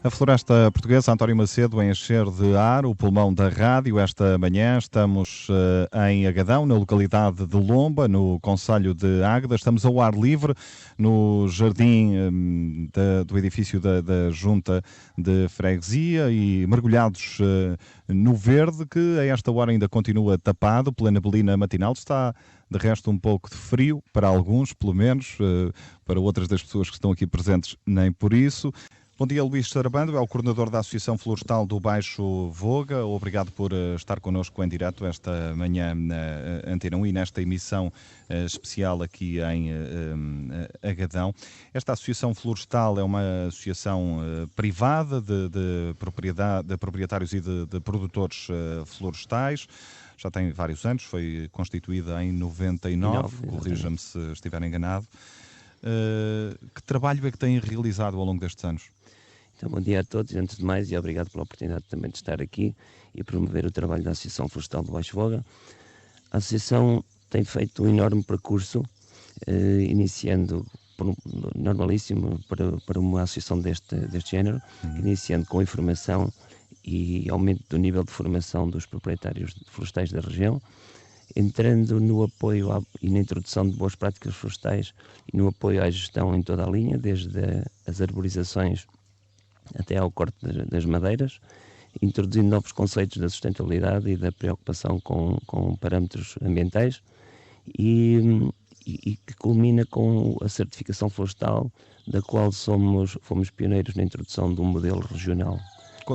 A Floresta Portuguesa, António Macedo, a encher de ar o pulmão da rádio. Esta manhã estamos em Agadão, na localidade de Lomba, no concelho de Águeda. Estamos ao ar livre, no jardim do edifício da Junta de Freguesia e mergulhados no verde, que a esta hora ainda continua tapado pela neblina matinal. Está, de resto, um pouco de frio, para alguns, pelo menos, para outras das pessoas que estão aqui presentes, nem por isso. Bom dia, Luís Sarabando, é o coordenador da Associação Florestal do Baixo Voga. Obrigado por estar connosco em direto esta manhã na Antena 1 e nesta emissão especial aqui em Agadão. Esta Associação Florestal é uma associação privada de proprietários e de produtores florestais. Já tem vários anos, foi constituída em 99, corrija-me se estiver enganado. Que trabalho é que têm realizado ao longo destes anos? Então, bom dia a todos, antes de mais, e obrigado pela oportunidade também de estar aqui e promover o trabalho da Associação Florestal do Baixo Voga. A Associação tem feito um enorme percurso, iniciando normalíssimo para uma associação deste género, iniciando com informação e aumento do nível de formação dos proprietários florestais da região, entrando no apoio e na introdução de boas práticas florestais e no apoio à gestão em toda a linha, desde as arborizações até ao corte das madeiras, introduzindo novos conceitos da sustentabilidade e da preocupação com parâmetros ambientais e que culmina com a certificação florestal, da qual fomos pioneiros na introdução de um modelo regional.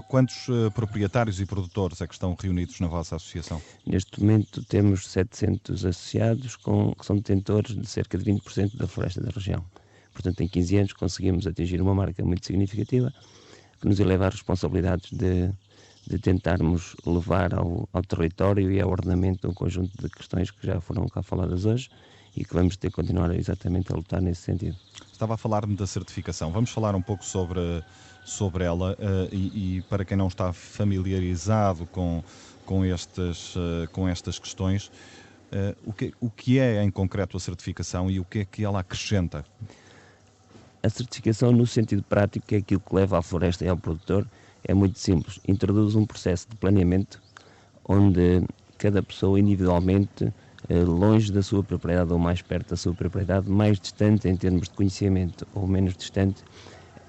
Quantos proprietários e produtores é que estão reunidos na vossa associação? Neste momento temos 700 associados que são detentores de cerca de 20% da floresta da região. Portanto, em 15 anos conseguimos atingir uma marca muito significativa que nos eleva às responsabilidades de tentarmos levar ao território e ao ordenamento um conjunto de questões que já foram cá faladas hoje e que vamos ter que continuar exatamente a lutar nesse sentido. Estava a falar-me da certificação. Vamos falar um pouco sobre ela e para quem não está familiarizado com estas questões, o que é em concreto a certificação e o que é que ela acrescenta? A certificação, no sentido prático, que é aquilo que leva à floresta e ao produtor, é muito simples. Introduz um processo de planeamento onde cada pessoa individualmente, longe da sua propriedade ou mais perto da sua propriedade, mais distante em termos de conhecimento ou menos distante,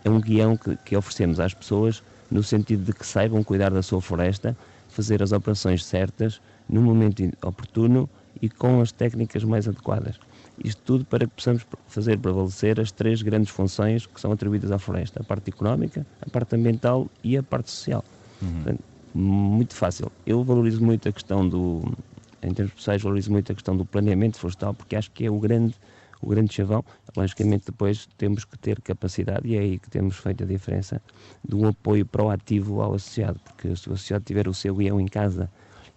é um guião que oferecemos às pessoas no sentido de que saibam cuidar da sua floresta, fazer as operações certas, no momento oportuno e com as técnicas mais adequadas. Isto tudo para que possamos fazer prevalecer as três grandes funções que são atribuídas à floresta: a parte económica, a parte ambiental e a parte social. Portanto, muito fácil. Eu valorizo muito a questão em termos pessoais, valorizo muito a questão do planeamento florestal, porque acho que é o grande chavão. Logicamente depois temos que ter capacidade, e é aí que temos feito a diferença, de um apoio proativo ao associado, porque se o associado tiver o seu guião em casa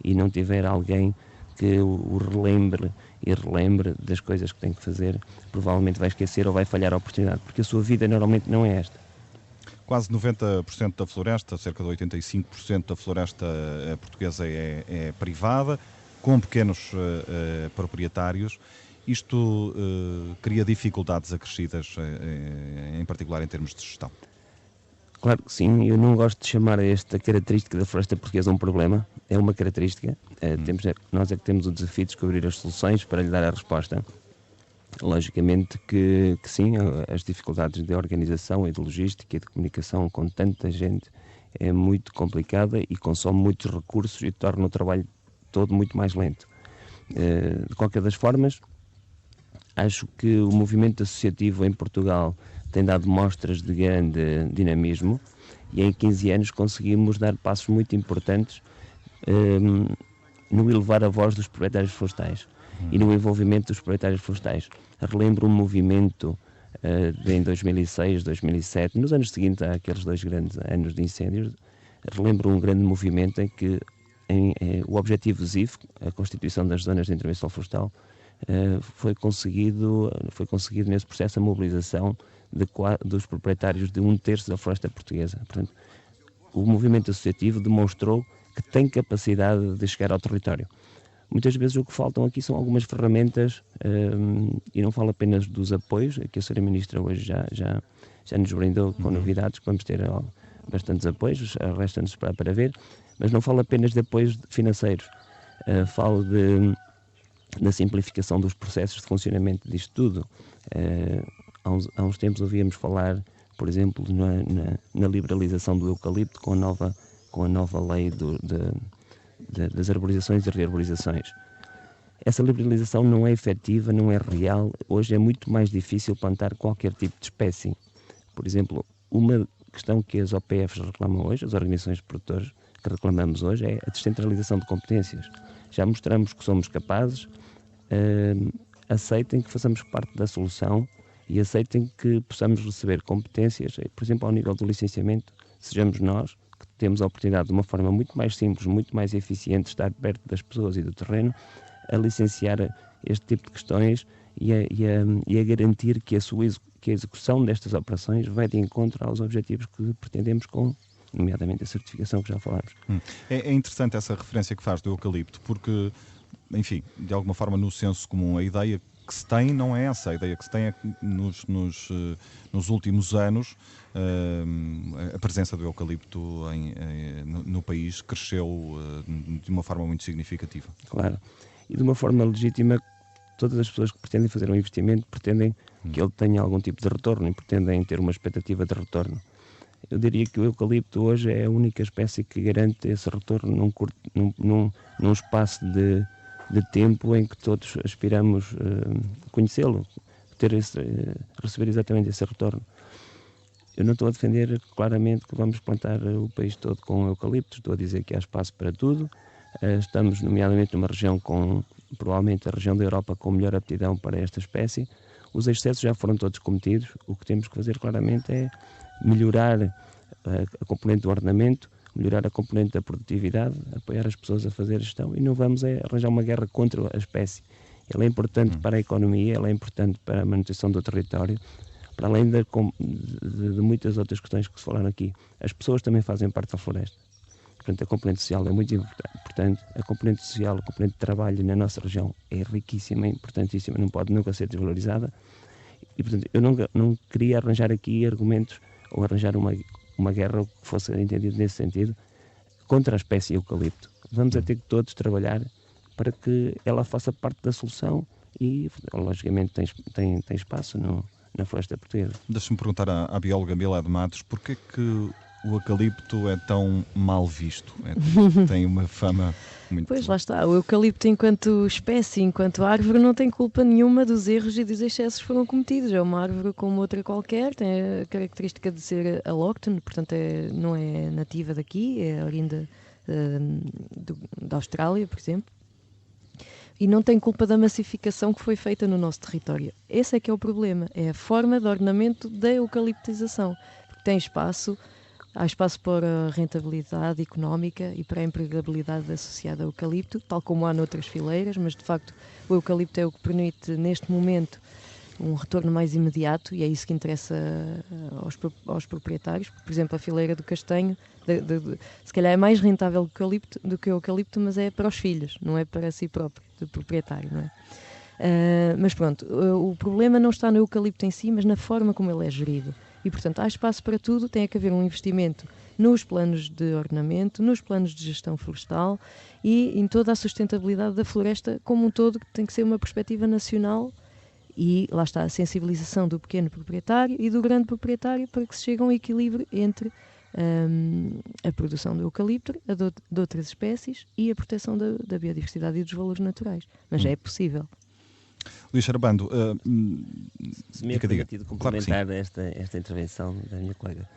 e não tiver alguém que o relembre e relembre das coisas que tem que fazer, provavelmente vai esquecer ou vai falhar a oportunidade, porque a sua vida normalmente não é esta. Quase 90% da floresta, cerca de 85% da floresta portuguesa é privada, com pequenos proprietários. Isto cria dificuldades acrescidas, em particular em termos de gestão? Claro que sim, eu não gosto de chamar esta característica da floresta portuguesa um problema, é uma característica. Nós é que temos o desafio de descobrir as soluções para lhe dar a resposta. Logicamente que sim, as dificuldades de organização e de logística e de comunicação com tanta gente é muito complicada e consome muitos recursos e torna o trabalho todo muito mais lento. De qualquer das formas, acho que o movimento associativo em Portugal tem dado mostras de grande dinamismo e em 15 anos conseguimos dar passos muito importantes no elevar a voz dos proprietários florestais e no envolvimento dos proprietários florestais. Relembro um movimento em 2006, 2007, nos anos seguintes àqueles 2 grandes anos de incêndios, relembro um grande movimento em que o objetivo ZIF, a constituição das zonas de intervenção florestal, foi conseguido nesse processo a mobilização dos proprietários de 1/3 da floresta portuguesa. Portanto, o movimento associativo demonstrou que tem capacidade de chegar ao território. Muitas vezes o que faltam aqui são algumas ferramentas, e não falo apenas dos apoios, que a Sra. Ministra hoje já nos brindou com novidades que vamos ter bastantes apoios, resta-nos esperar para ver, mas não falo apenas de apoios financeiros, falo da simplificação dos processos de funcionamento disto tudo. Há uns tempos ouvíamos falar, por exemplo, na liberalização do eucalipto com a nova lei das arborizações e rearborizações. Essa liberalização não é efetiva, não é real. Hoje é muito mais difícil plantar qualquer tipo de espécie. Por exemplo, uma questão que as OPFs reclamam hoje, as organizações de produtores que reclamamos hoje, é a descentralização de competências. Já mostramos que somos capazes, aceitem que façamos parte da solução e aceitem que possamos receber competências, por exemplo, ao nível do licenciamento, sejamos nós que temos a oportunidade de uma forma muito mais simples, muito mais eficiente, de estar perto das pessoas e do terreno, a licenciar este tipo de questões e a garantir que a execução destas operações vai de encontro aos objetivos que pretendemos nomeadamente a certificação que já falámos. É interessante essa referência que faz do eucalipto, porque, enfim, de alguma forma no senso comum, a ideia que se tem não é essa. A ideia que se tem é que nos últimos anos a presença do eucalipto no país cresceu de uma forma muito significativa. Claro. E de uma forma legítima, todas as pessoas que pretendem fazer um investimento pretendem que ele tenha algum tipo de retorno e pretendem ter uma expectativa de retorno. Eu diria que o eucalipto hoje é a única espécie que garante esse retorno num espaço de tempo em que todos aspiramos conhecê-lo, receber exatamente esse retorno. Eu não estou a defender claramente que vamos plantar o país todo com eucaliptos, estou a dizer que há espaço para tudo. Estamos, nomeadamente, numa região provavelmente a região da Europa com melhor aptidão para esta espécie. Os excessos já foram todos cometidos. O que temos que fazer claramente é melhorar a componente do ordenamento, melhorar a componente da produtividade, apoiar as pessoas a fazer a gestão e não vamos arranjar uma guerra contra a espécie. Ela é importante para a economia, ela é importante para a manutenção do território, para além de muitas outras questões que se falaram aqui. As pessoas também fazem parte da floresta. Portanto, a componente social é muito importante. A componente social, a componente de trabalho na nossa região é riquíssima, é importantíssima, não pode nunca ser desvalorizada. E, portanto, eu não queria arranjar aqui argumentos ou arranjar uma guerra que fosse entendido nesse sentido contra a espécie eucalipto. Vamos ter que todos trabalhar para que ela faça parte da solução e, logicamente, tem espaço na floresta portuguesa. Deixa-me perguntar à bióloga Milad Matos, porquê que o eucalipto é tão mal visto? Tem uma fama muito... Pois, lá está. O eucalipto, enquanto espécie, enquanto árvore, não tem culpa nenhuma dos erros e dos excessos que foram cometidos. É uma árvore como outra qualquer, tem a característica de ser alóctone, portanto não é nativa daqui, é oriunda da Austrália, por exemplo. E não tem culpa da massificação que foi feita no nosso território. Esse é que é o problema, é a forma de ordenamento da eucaliptização. Porque tem espaço, há espaço para a rentabilidade económica e para a empregabilidade associada ao eucalipto, tal como há noutras fileiras, mas de facto o eucalipto é o que permite neste momento um retorno mais imediato e é isso que interessa aos proprietários. Por exemplo, a fileira do castanho, se calhar é mais rentável do que o eucalipto, mas é para os filhos, não é para si próprio, do proprietário, não é? Mas pronto, o problema não está no eucalipto em si, mas na forma como ele é gerido. E, portanto, há espaço para tudo, tem que haver um investimento nos planos de ordenamento, nos planos de gestão florestal e em toda a sustentabilidade da floresta como um todo, que tem que ser uma perspectiva nacional. E lá está a sensibilização do pequeno proprietário e do grande proprietário para que se chegue a um equilíbrio entre a produção do eucalipto, de outras espécies e a proteção da biodiversidade e dos valores naturais. Mas é possível. Luís Arabando, se me é permitido complementar esta intervenção da minha colega,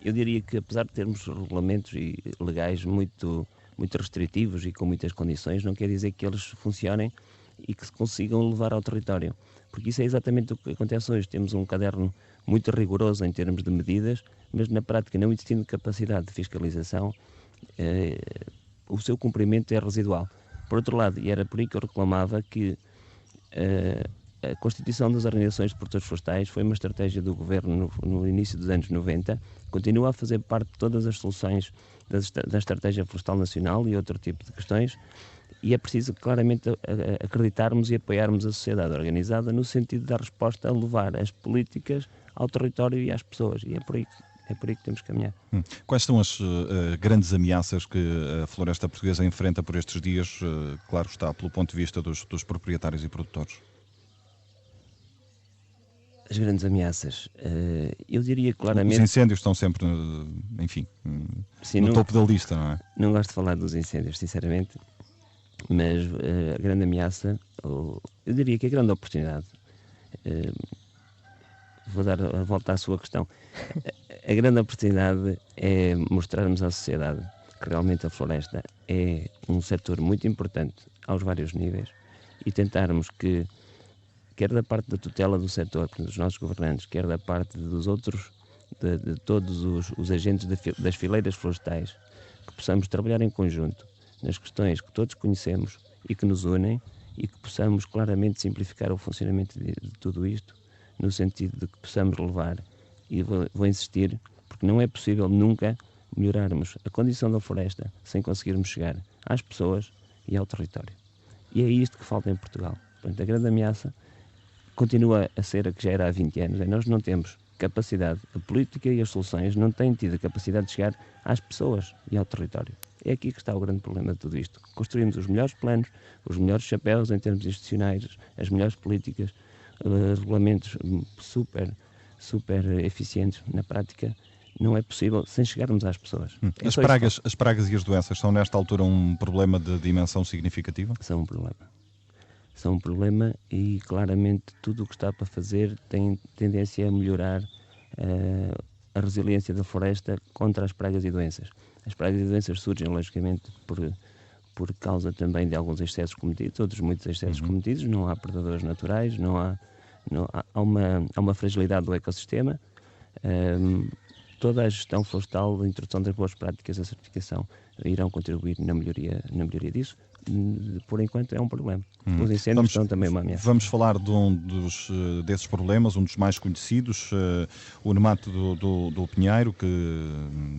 eu diria que apesar de termos regulamentos e legais muito restritivos e com muitas condições, não quer dizer que eles funcionem e que se consigam levar ao território, porque isso é exatamente o que acontece hoje. Temos um caderno muito rigoroso em termos de medidas, mas na prática, não existindo capacidade de fiscalização, o seu cumprimento é residual. Por outro lado, e era por aí que eu reclamava que a constituição das organizações de produtores florestais foi uma estratégia do governo no início dos anos 90, continua a fazer parte de todas as soluções da estratégia florestal nacional e outro tipo de questões, e é preciso claramente acreditarmos e apoiarmos a sociedade organizada no sentido de dar resposta a levar as políticas ao território e às pessoas. E é por aí É por aí que temos que caminhar. Quais são as grandes ameaças que a floresta portuguesa enfrenta por estes dias? Claro está, pelo ponto de vista dos proprietários e produtores. As grandes ameaças, eu diria Os claramente... incêndios estão sempre, enfim, Sim, no topo da lista, não é? Não gosto de falar dos incêndios, sinceramente, mas a grande ameaça, ou eu diria que a grande oportunidade, vou dar a volta à sua questão, a grande oportunidade é mostrarmos à sociedade que realmente a floresta é um setor muito importante aos vários níveis e tentarmos que, quer da parte da tutela do setor, dos nossos governantes, quer da parte dos outros, de todos os agentes das fileiras florestais, que possamos trabalhar em conjunto nas questões que todos conhecemos e que nos unem e que possamos claramente simplificar o funcionamento de tudo isto, no sentido de que possamos levar, e vou insistir, porque não é possível nunca melhorarmos a condição da floresta sem conseguirmos chegar às pessoas e ao território. E é isto que falta em Portugal. Portanto, a grande ameaça continua a ser a que já era há 20 anos. Nós não temos capacidade, a política e as soluções não têm tido a capacidade de chegar às pessoas e ao território. É aqui que está o grande problema de tudo isto. Construímos os melhores planos, os melhores chapéus em termos institucionais, as melhores políticas, regulamentos super eficientes na prática. Não é possível sem chegarmos às pessoas. As pragas e as doenças são nesta altura um problema de dimensão significativa? São um problema. São um problema e claramente tudo o que está para fazer tem tendência a melhorar a resiliência da floresta contra as pragas e doenças. As pragas e doenças surgem, logicamente, por causa também de alguns excessos cometidos, outros muitos excessos cometidos. Não há predadores naturais, há uma fragilidade do ecossistema. Toda a gestão florestal, a introdução das boas práticas, a certificação irão contribuir na melhoria disso. Por enquanto é um problema. Os incêndios são também uma ameaça. Vamos falar de desses problemas, um dos mais conhecidos, o nemato do pinheiro, que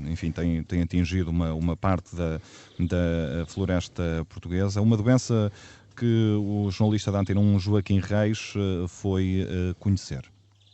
enfim, tem atingido uma parte da floresta portuguesa. Uma doença que o jornalista da Antena 1, Joaquim Reis, foi conhecer.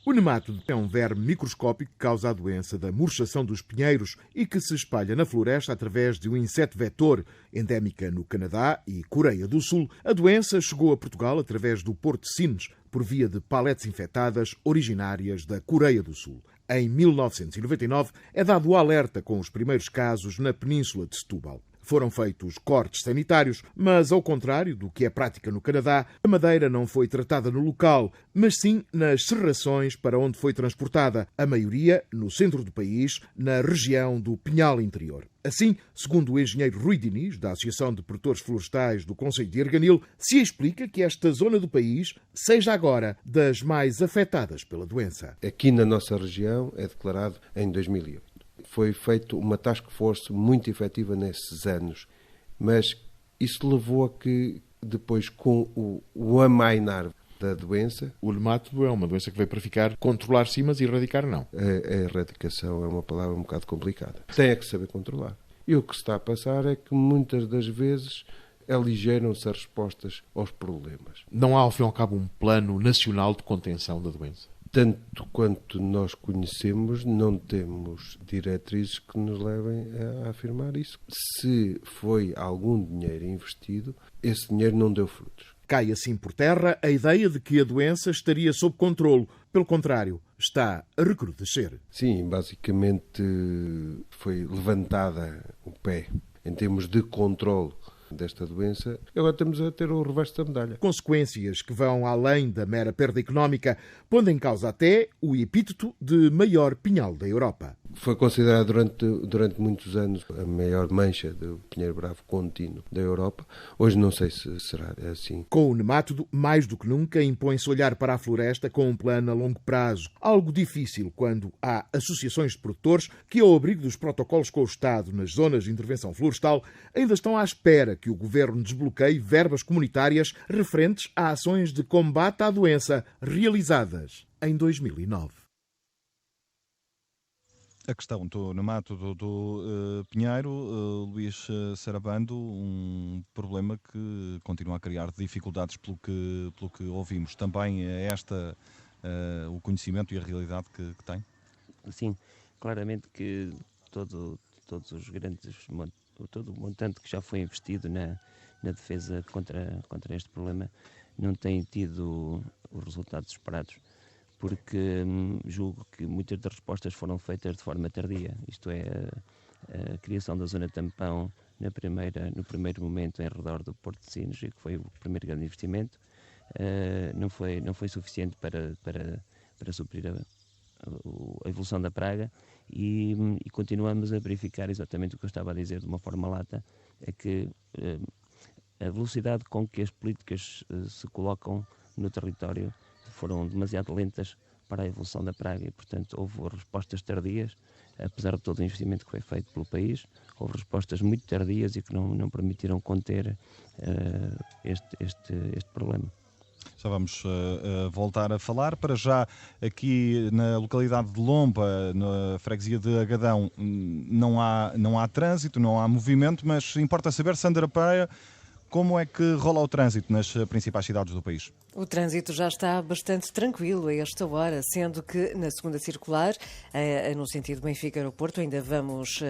O nemato é um verme microscópico que causa a doença da murchação dos pinheiros e que se espalha na floresta através de um inseto vetor, endémica no Canadá e Coreia do Sul. A doença chegou a Portugal através do Porto de Sines, por via de paletes infectadas originárias da Coreia do Sul. Em 1999 é dado o alerta com os primeiros casos na península de Setúbal. Foram feitos cortes sanitários, mas, ao contrário do que é prática no Canadá, a madeira não foi tratada no local, mas sim nas serrações para onde foi transportada, a maioria no centro do país, na região do Pinhal Interior. Assim, segundo o engenheiro Rui Diniz, da Associação de Produtores Florestais do Concelho de Arganil, se explica que esta zona do país seja agora das mais afetadas pela doença. Aqui na nossa região é declarado em 2008. Foi feita uma task force muito efetiva nesses anos, mas isso levou a que depois, com o amainar da doença... O nemato é uma doença que veio para ficar, controlar sim, mas erradicar não. A erradicação é uma palavra um bocado complicada. Tem que saber controlar. E o que se está a passar é que muitas das vezes aligeram-se as respostas aos problemas. Não há, ao fim e ao cabo, um plano nacional de contenção da doença? Tanto quanto nós conhecemos, não temos diretrizes que nos levem a afirmar isso. Se foi algum dinheiro investido, esse dinheiro não deu frutos. Cai assim por terra a ideia de que a doença estaria sob controlo. Pelo contrário, está a recrudescer. Sim, basicamente foi levantada o pé em termos de controle desta doença. Agora estamos a ter o reverso da medalha. Consequências que vão além da mera perda económica, pondo em causa até o epíteto de maior pinhal da Europa. Foi considerado durante muitos anos a maior mancha do pinheiro bravo contínuo da Europa. Hoje não sei se será assim. Com o nemátodo, mais do que nunca, impõe-se olhar para a floresta com um plano a longo prazo. Algo difícil quando há associações de produtores que, ao abrigo dos protocolos com o Estado nas zonas de intervenção florestal, ainda estão à espera que o Governo desbloqueie verbas comunitárias referentes a ações de combate à doença realizadas em 2009. A questão do nemato do pinheiro, Luís Sarabando, um problema que continua a criar dificuldades pelo que ouvimos. Também é esta o conhecimento e a realidade que tem? Sim, Claramente que todo o montante que já foi investido na defesa contra este problema não tem tido os resultados esperados, porque julgo que muitas das respostas foram feitas de forma tardia. Isto é, a criação da zona tampão no primeiro momento em redor do Porto de Sines, que foi o primeiro grande investimento, não foi suficiente para suprir a evolução da praga, e continuamos a verificar exatamente o que eu estava a dizer de uma forma lata, é que a velocidade com que as políticas se colocam no território foram demasiado lentas para a evolução da praga e, portanto, houve respostas tardias, apesar de todo o investimento que foi feito pelo país, houve respostas muito tardias e que não permitiram conter este problema. Já vamos voltar a falar. Para já, aqui na localidade de Lomba, na freguesia de Agadão, não há trânsito, não há movimento, mas importa saber, Sandra Pereira, como é que rola o trânsito nas principais cidades do país? O trânsito já está bastante tranquilo a esta hora, sendo que na segunda circular, no sentido Benfica-Aeroporto, ainda vamos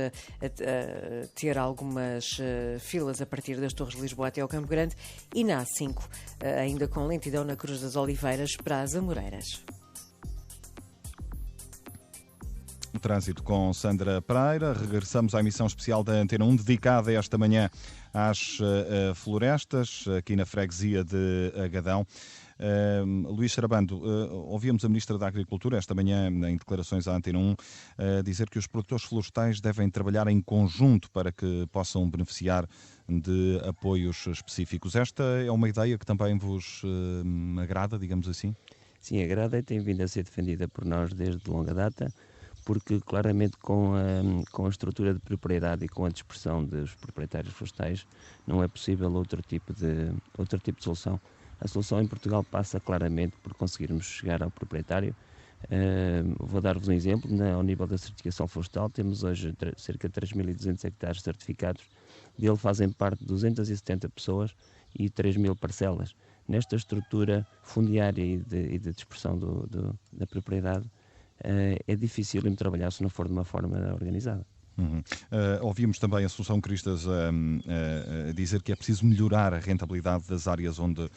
ter algumas filas a partir das Torres de Lisboa até ao Campo Grande, e na A5, ainda com lentidão na Cruz das Oliveiras para as Amoreiras. O trânsito com Sandra Pereira. Regressamos à emissão especial da Antena 1, dedicada esta manhã às florestas, aqui na freguesia de Agadão. Luís Sarabando, ouvíamos a Ministra da Agricultura esta manhã, em declarações à Antena 1, dizer que os produtores florestais devem trabalhar em conjunto para que possam beneficiar de apoios específicos. Esta é uma ideia que também vos agrada, digamos assim? Sim, agrada e tem vindo a ser defendida por nós desde longa data, porque claramente com a estrutura de propriedade e com a dispersão dos proprietários florestais não é possível outro tipo de solução. A solução em Portugal passa claramente por conseguirmos chegar ao proprietário. Vou dar-vos um exemplo. Ao nível da certificação florestal, temos hoje cerca de 3.200 hectares certificados. Dele fazem parte 270 pessoas e 3.000 parcelas. Nesta estrutura fundiária e de dispersão da propriedade, é difícil trabalhar se não for de uma forma organizada. Ouvimos também a Assunção Cristas a dizer que é preciso melhorar a rentabilidade das áreas onde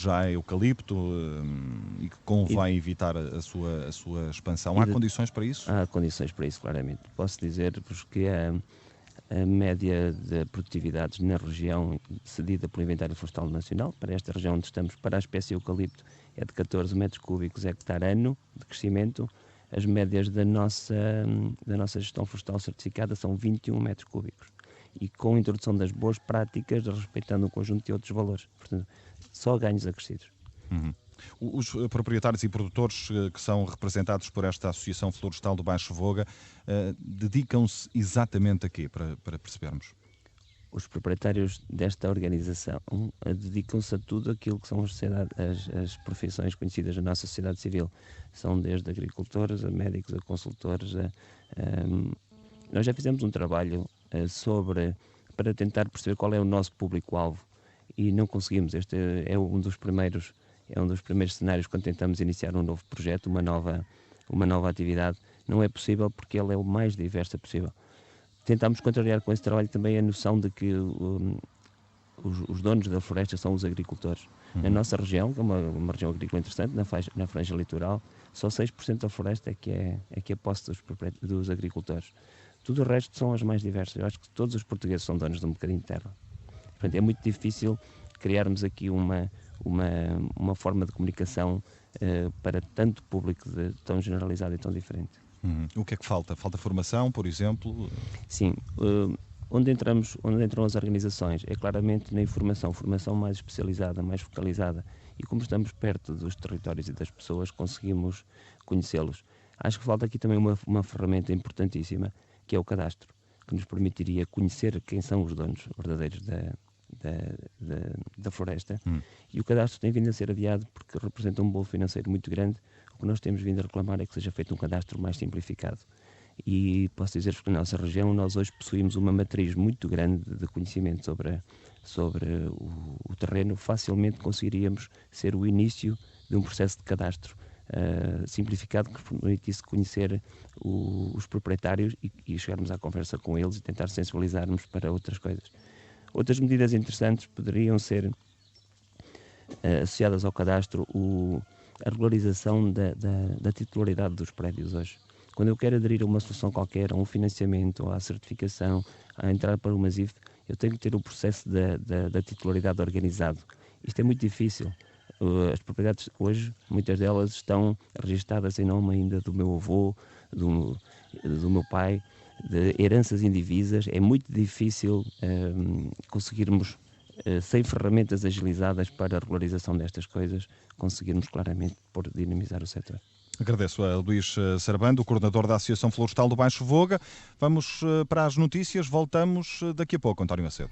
já há eucalipto e que convém evitar a sua expansão. Há condições para isso? Há condições para isso, claramente. Posso dizer-vos que a média de produtividades na região cedida pelo Inventário Florestal Nacional, para esta região onde estamos, para a espécie eucalipto, é de 14 metros cúbicos hectare ano de crescimento. As médias da nossa gestão florestal certificada são 21 metros cúbicos. E com a introdução das boas práticas, respeitando um conjunto de outros valores. Portanto, só ganhos acrescidos. Os proprietários e produtores que são representados por esta Associação Florestal do Baixo Voga dedicam-se exatamente a quê, para percebermos? Os proprietários desta organização dedicam-se a tudo aquilo que são as profissões conhecidas na nossa sociedade civil. São desde agricultores, a médicos, a consultores. Nós já fizemos um trabalho para tentar perceber qual é o nosso público-alvo e não conseguimos. Este é um dos primeiros cenários quando tentamos iniciar um novo projeto, uma nova atividade. Não é possível porque ele é o mais diverso possível. Tentámos contrariar com esse trabalho também a noção de que os donos da floresta são os agricultores. Na nossa região, que é uma região agrícola interessante, na franja litoral, só 6% da floresta é que é posse dos agricultores. Tudo o resto são as mais diversas. Eu acho que todos os portugueses são donos de um bocadinho de terra. Portanto, é muito difícil criarmos aqui uma forma de comunicação para tanto público tão generalizado e tão diferente. O que é que falta? Falta formação, por exemplo? Sim. Onde entram as organizações é claramente na formação mais especializada, mais focalizada. E como estamos perto dos territórios e das pessoas, conseguimos conhecê-los. Acho que falta aqui também uma ferramenta importantíssima, que é o cadastro, que nos permitiria conhecer quem são os donos verdadeiros da floresta. E o cadastro tem vindo a ser adiado porque representa um bolo financeiro muito grande. O que nós temos vindo a reclamar é que seja feito um cadastro mais simplificado. E posso dizer-vos que na nossa região nós hoje possuímos uma matriz muito grande de conhecimento sobre o terreno. Facilmente conseguiríamos ser o início de um processo de cadastro simplificado que permitisse conhecer os proprietários e chegarmos à conversa com eles e tentar sensibilizarmos para outras coisas. Outras medidas interessantes poderiam ser associadas ao cadastro a regularização da titularidade dos prédios hoje. Quando eu quero aderir a uma solução qualquer, a um financiamento, à certificação, a entrar para uma ZIF, eu tenho que ter o processo da titularidade organizado. Isto é muito difícil. As propriedades hoje, muitas delas estão registadas em nome ainda do meu avô, do meu pai, de heranças indivisas. É muito difícil conseguirmos, sem ferramentas agilizadas para a regularização destas coisas, conseguirmos claramente dinamizar o setor. Agradeço a Luís Sarabando, coordenador da Associação Florestal do Baixo Voga. Vamos para as notícias, voltamos daqui a pouco, António Macedo.